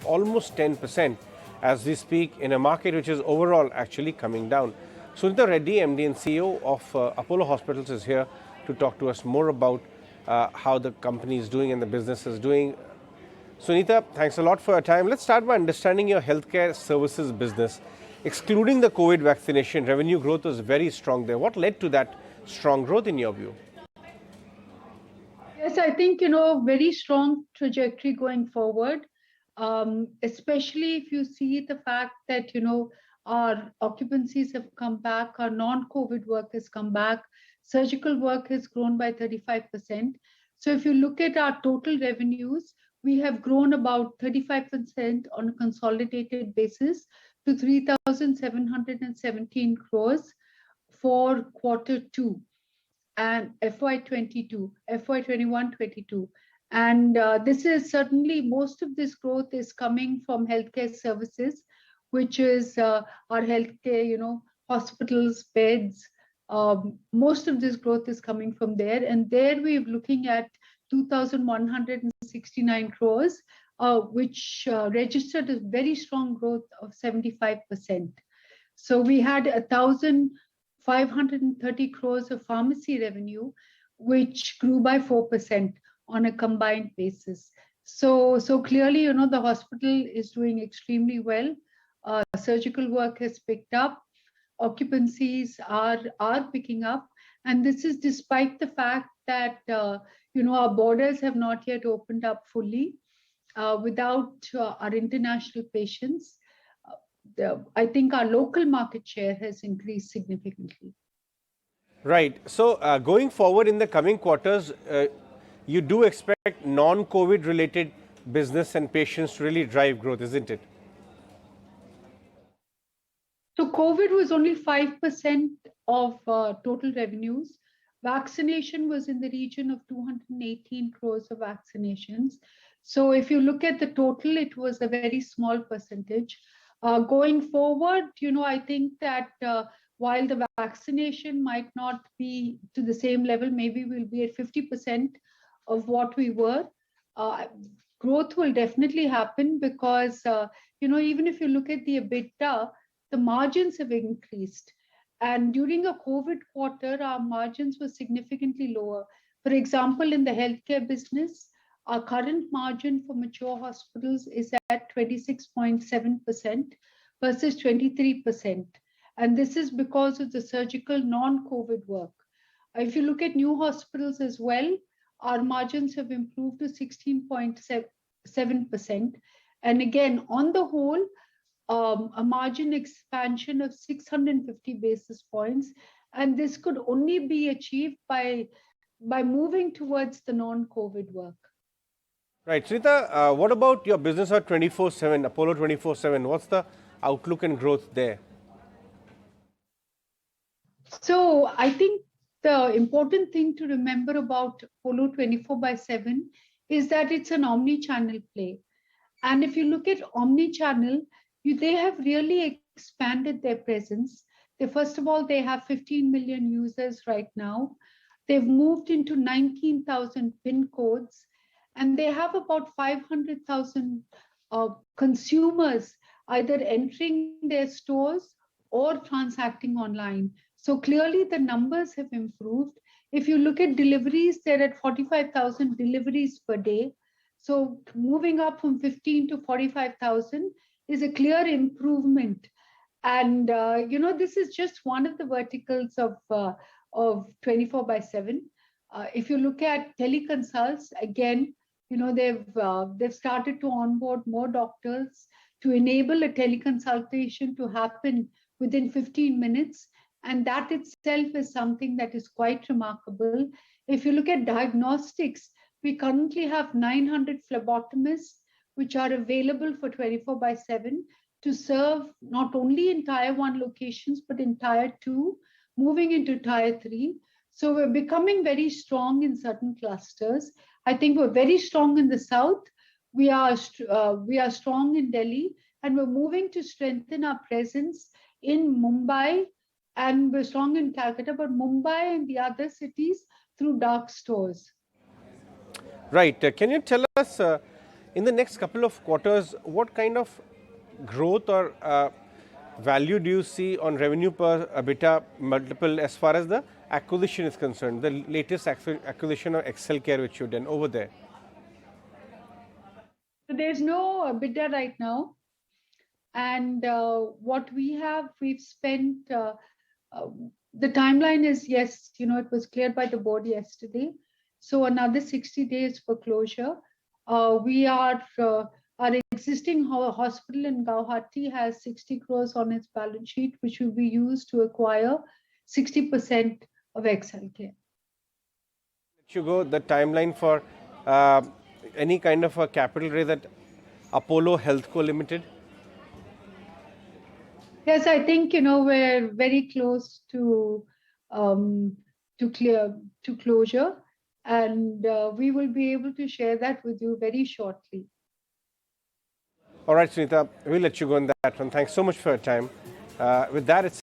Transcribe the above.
almost 10% as we speak in a market which is overall actually coming down. Suneeta Reddy, MD and CEO of Apollo Hospitals, is here to talk to us more about how the company is doing and the business is doing. Suneeta, thanks a lot for your time. Let's start by understanding your healthcare services business. Excluding the COVID vaccination, revenue growth was very strong there. What led to that strong growth in your view? Yes, I think, very strong trajectory going forward, especially if you see the fact that, our occupancies have come back, our non-COVID work has come back, surgical work has grown by 35%. So if you look at our total revenues, we have grown about 35% on a consolidated basis to 3,717 crores for Q2 and FY22, FY21-22. And this is certainly, most of this growth is coming from healthcare services, which is our healthcare, hospitals, beds. Most of this growth is coming from there. And there we're looking at 2,169 crores, which registered a very strong growth of 75%. So we had 1,530 crores of pharmacy revenue, which grew by 4% on a combined basis. So clearly, the hospital is doing extremely well. Surgical work has picked up. Occupancies are picking up. And this is despite the fact that, our borders have not yet opened up fully. Without our international patients, I think our local market share has increased significantly. Right. So going forward in the coming quarters, you do expect non-COVID related business and patients to really drive growth, isn't it? So COVID was only 5% of total revenues. Vaccination was in the region of 218 crores of vaccinations. So if you look at the total, it was a very small percentage. Going forward, I think that while the vaccination might not be to the same level, maybe we'll be at 50% of what we were. Growth will definitely happen because, even if you look at the EBITDA, the margins have increased. And during a COVID quarter, our margins were significantly lower. For example, in the healthcare business, our current margin for mature hospitals is at 26.7% versus 23%. And this is because of the surgical non-COVID work. If you look at new hospitals as well, our margins have improved to 16.7%. And again, on the whole, a margin expansion of 650 basis points. And this could only be achieved by moving towards the non-COVID work. Right. Suneeta, what about your business at 24/7, Apollo 24/7? What's the outlook and growth there? So I think the important thing to remember about Apollo 24/7 is that it's an omni-channel play. And if you look at omni-channel, they have really expanded their presence. First of all, they have 15 million users right now. They've moved into 19,000 PIN codes, and they have about 500,000 consumers either entering their stores or transacting online. So clearly the numbers have improved. If you look at deliveries, they're at 45,000 deliveries per day. So moving up from 15 to 45,000 is a clear improvement. And, this is just one of the verticals of 24/7. If you look at teleconsults, again, they've started to onboard more doctors to enable a teleconsultation to happen within 15 minutes. And that itself is something that is quite remarkable. If you look at diagnostics, we currently have 900 phlebotomists, which are available for 24/7 to serve not only in Tier 1 locations, but in Tier 2, moving into Tier 3. So we're becoming very strong in certain clusters. I think we're very strong in the South. We are strong in Delhi, and we're moving to strengthen our presence in Mumbai, and we're strong in Calcutta, but Mumbai and the other cities through dark stores. Right. Can you tell us, In the next couple of quarters, what kind of growth or value do you see on revenue per EBITDA multiple as far as the acquisition is concerned, the latest acquisition of Excel Care which you've done over there? So there's no bidder right now. And what we've spent, the timeline is, yes, it was cleared by the board yesterday. So another 60 days for closure. Our existing hospital in Guwahati has 60 crores on its balance sheet, which will be used to acquire 60% of Excel Care. Let you go, the timeline for any kind of a capital raise at Apollo Healthco Limited? Yes, I think we're very close to closure, and we will be able to share that with you very shortly. All right, Suneeta, we'll let you go on that one. Thanks so much for your time. With that, it's